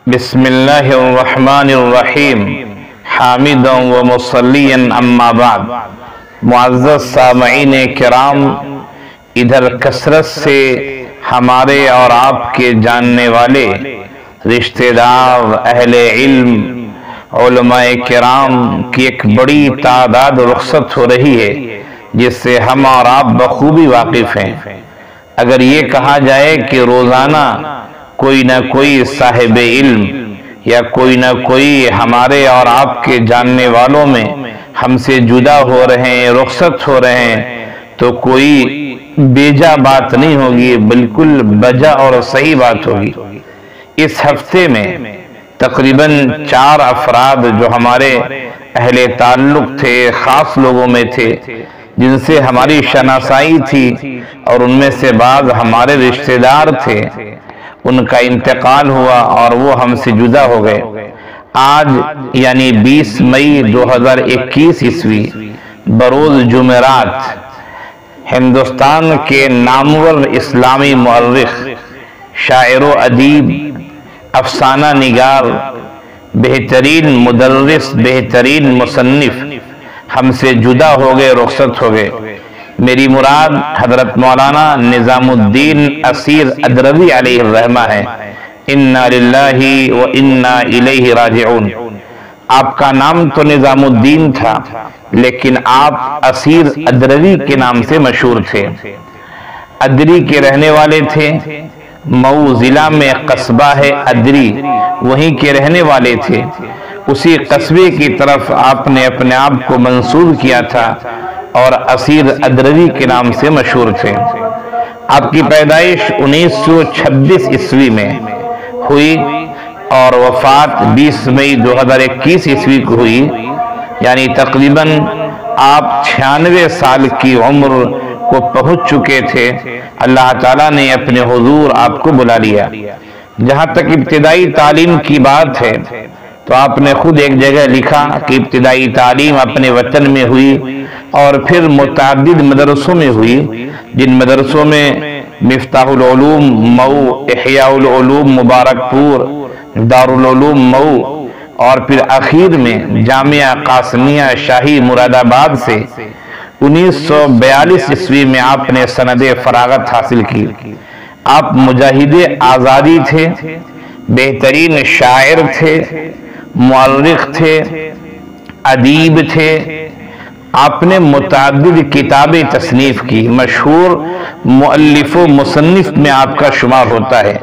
بسم اللہ الرحمن الرحیم حامدا و مصلیا اما بعد۔ معزز سامعین کرام، ادھر کثرت سے ہمارے اور آپ کے جاننے والے رشتہ دار، اہل علم، علماء کرام کی ایک بڑی تعداد رخصت ہو رہی ہے، جس سے ہم اور آپ بخوبی واقف ہیں۔ اگر یہ کہا جائے کہ روزانہ کوئی نہ کوئی صاحب علم یا کوئی نہ کوئی ہمارے اور آپ کے جاننے والوں میں ہم سے جدا ہو رہے ہیں، رخصت ہو رہے ہیں، تو کوئی بیجا بات نہیں ہوگی، بالکل بجا اور صحیح بات ہوگی۔ اس ہفتے میں تقریباً 4 افراد جو ہمارے اہل تعلق تھے، خاص لوگوں میں تھے، جن سے ہماری شناسائی تھی اور ان میں سے بعض ہمارے رشتہ دار تھے، ان کا انتقال ہوا اور وہ ہم سے جدا ہو گئے۔ آج یعنی 20 مئی 2021 عیسوی بروز جمعرات، ہندوستان کے نامور اسلامی مؤرخ، شاعر و ادیب، افسانہ نگار، بہترین مدرس، بہترین مصنف ہم سے جدا ہو گئے، رخصت ہو گئے۔ میری مراد حضرت مولانا نظام الدین اسیر ادروی علیہ الرحمہ ہے۔ انا للہ و انا الیہ راجعون۔ آپ کا نام تو نظام الدین تھا، لیکن آپ اسیر ادروی کے نام سے مشہور تھے۔ ادری کے رہنے والے تھے، مئو ضلع میں قصبہ ہے ادری، وہیں کے رہنے والے تھے۔ اسی قصبے کی طرف آپ نے اپنے آپ کو منسوب کیا تھا اور اسیر ادروی کے نام سے مشہور تھے۔ آپ کی پیدائش 1926 عیسوی میں ہوئی اور وفات 20 مئی 2021 عیسوی کو ہوئی، یعنی تقریباً آپ 96 سال کی عمر کو پہنچ چکے تھے۔ اللہ تعالیٰ نے اپنے حضور آپ کو بلا لیا۔ جہاں تک ابتدائی تعلیم کی بات ہے تو آپ نے خود ایک جگہ لکھا کہ ابتدائی تعلیم اپنے وطن میں ہوئی اور پھر متعدد مدرسوں میں ہوئی، جن مدرسوں میں مفتاح العلوم مئو، احیاء العلوم مبارک پور، دارالعلوم مئو، اور پھر اخیر میں جامعہ قاسمیہ شاہی مراد آباد سے 1942 عیسوی میں آپ نے سند فراغت حاصل کی۔ آپ مجاہد آزادی تھے، بہترین شاعر تھے، مؤرخ تھے، ادیب تھے۔ آپ نے متعدد کتابیں تصنیف کی، مشہور مؤلف و مصنف میں آپ کا شمار ہوتا ہے۔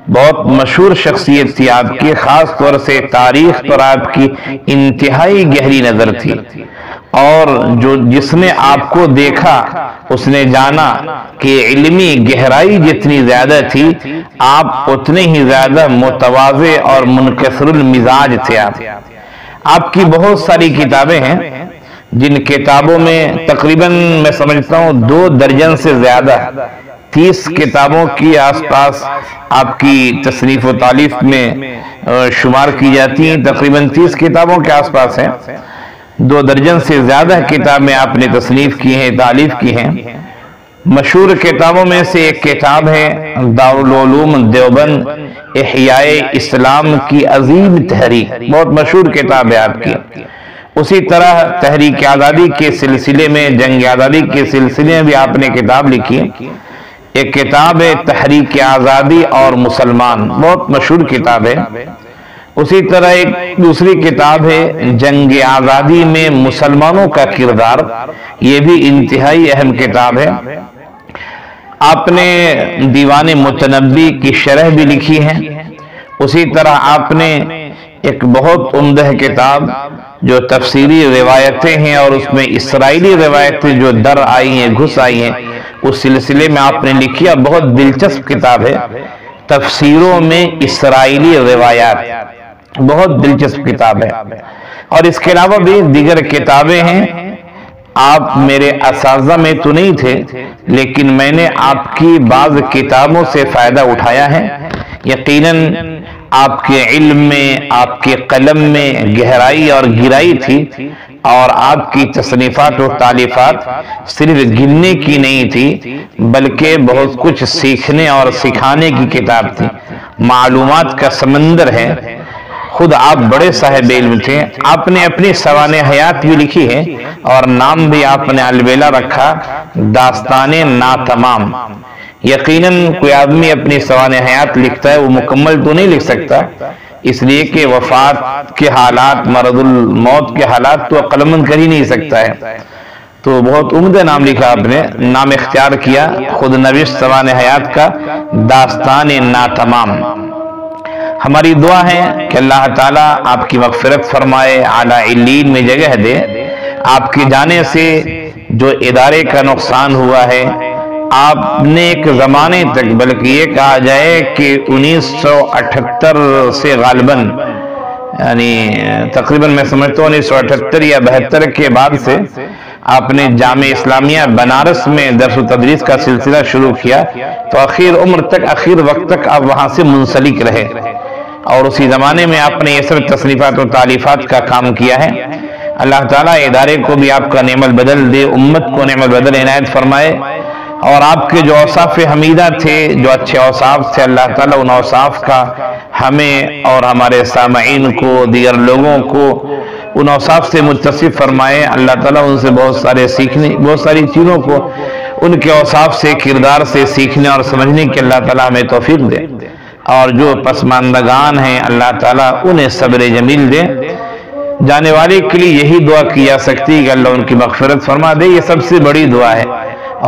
بہت مشہور شخصیت تھی آپ کی، خاص طور سے تاریخ پر آپ کی انتہائی گہری نظر تھی، اور جس نے آپ کو دیکھا اس نے جانا کہ علمی گہرائی جتنی زیادہ تھی، آپ اتنے ہی زیادہ متواضع اور منکسر المزاج تھے۔ آپ کی بہت ساری کتابیں ہیں، جن کتابوں میں تقریباً میں سمجھتا ہوں 2 درجن سے زیادہ، 30 کتابوں کی آس پاس آپ کی تصنیف و تالیف میں شمار کی جاتی ہیں، تقریباً 30 کتابوں کے آس پاس ہیں۔ 2 درجن سے زیادہ کتابیں آپ نے تصنیف کی ہیں، تالیف کی ہیں۔ مشہور کتابوں میں سے ایک کتاب ہے دارالعلوم دیوبند احیاء اسلام کی عظیم تحریک، بہت مشہور کتاب ہے آپ کی۔ اسی طرح تحریک آزادی کے سلسلے میں، جنگ آزادی کے سلسلے میں بھی آپ نے کتاب لکھی۔ ایک کتاب ہے تحریک آزادی اور مسلمان، بہت مشہور کتاب ہے۔ اسی طرح ایک دوسری کتاب ہے جنگ آزادی میں مسلمانوں کا کردار، یہ بھی انتہائی اہم کتاب ہے۔ آپ نے دیوان متنبی کی شرح بھی لکھی ہے۔ اسی طرح آپ نے ایک بہت عمدہ کتاب جو تفصیلی روایتیں ہیں، اور اس میں اسرائیلی روایتیں جو در آئی ہیں، گھس آئی ہیں، اس سلسلے میں آپ نے لکھی ہے۔ بہت دلچسپ کتاب ہے تفسیروں میں اسرائیلی روایات، بہت دلچسپ کتاب ہے۔ اور اس کے علاوہ بھی دیگر کتابیں ہیں۔ آپ میرے اساتذہ میں تو نہیں تھے، لیکن میں نے آپ کی بعض کتابوں سے فائدہ اٹھایا ہے۔ یقیناً آپ کے علم میں، آپ کے قلم میں گہرائی اور گہرائی تھی، اور آپ کی تصنیفات و تالیفات صرف گننے کی نہیں تھی، بلکہ بہت کچھ سیکھنے اور سکھانے کی کتاب تھی۔ معلومات کا سمندر ہے. خود آپ بڑے صاحب علم تھے. آپ نے اپنی سوانح حیات بھی لکھی ہے اور نام بھی آپ نے البیلا رکھا داستان ناتمام. یقیناً کوئی آدمی اپنی سوانح حیات لکھتا ہے وہ مکمل تو نہیں لکھ سکتا، اس لیے کہ وفات کے حالات، مرض الموت کے حالات تو قلمبند کر ہی نہیں سکتا ہے. تو بہت عمدہ نام لکھا آپ نے، نام اختیار کیا خود نوشت سوانح حیات کا داستان ناتمام. ہماری دعا ہے کہ اللہ تعالیٰ آپ کی مغفرت فرمائے، اعلیٰ علین میں جگہ دے. آپ کے جانے سے جو ادارے کا نقصان ہوا ہے، آپ نے ایک زمانے تک، بلکہ یہ کہا جائے کہ 1978 سے غالباً، یعنی تقریباً میں سمجھتا ہوں 1978 یا 72 کے بعد سے آپ نے جامع اسلامیہ بنارس میں درس و تدریس کا سلسلہ شروع کیا، تو اخیر عمر تک، اخیر وقت تک آپ وہاں سے منسلک رہے. اور اسی زمانے میں آپ نے یہ سب تصنیفات و تالیفات کا کام کیا ہے. اللہ تعالیٰ ادارے کو بھی آپ کا نعم البدل دے، امت کو نعم البدل عنایت فرمائے. اور آپ کے جو اوصاف حمیدہ تھے، جو اچھے اوصاف تھے، اللہ تعالیٰ ان اوصاف کا ہمیں اور ہمارے سامعین کو، دیگر لوگوں کو ان اوصاف سے متصف فرمائے. اللہ تعالیٰ ان سے بہت ساری چیزوں کو ان کے اوصاف سے، کردار سے سیکھنے اور سمجھنے کی اللہ تعالیٰ ہمیں توفیق دے. اور جو پسماندگان ہیں اللہ تعالیٰ انہیں صبر جمیل دے. جانے والے کے لیے یہی دعا کی جا سکتی ہے کہ اللہ ان کی مغفرت فرما دے، یہ سب سے بڑی دعا ہے.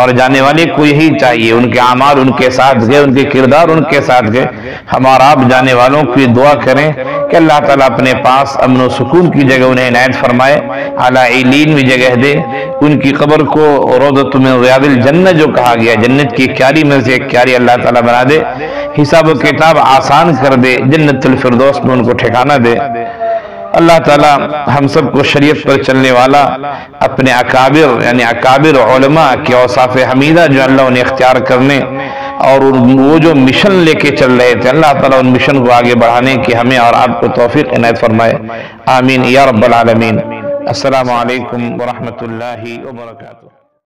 اور جانے والے کو یہی چاہیے، ان کے اعمال ان کے ساتھ گئے، ان کے کردار ان کے ساتھ گئے. ہمارا آپ جانے والوں کی دعا کریں کہ اللہ تعالیٰ اپنے پاس امن و سکون کی جگہ انہیں عنایت فرمائے، اعلیٰ علین میں جگہ دے. ان کی قبر کو روضۃ من ریاض الجنہ جو کہا گیا، جنت کی کیاری میں سے ایک کیاری اللہ تعالیٰ بنا دے. حساب و کتاب آسان کر دے، جنت الفردوس میں ان کو ٹھکانہ دے. اللہ تعالیٰ ہم سب کو شریعت پر چلنے والا، اپنے اکابر یعنی اکابر علماء کے اوصاف حمیدہ جو اللہ انہیں اختیار کرنے اور وہ جو مشن لے کے چل رہے تھے، اللہ تعالیٰ ان مشن کو آگے بڑھانے کی ہمیں اور آپ کو توفیق عنایت فرمائے. آمین یا رب العالمین. السلام علیکم ورحمۃ اللہ وبرکاتہ.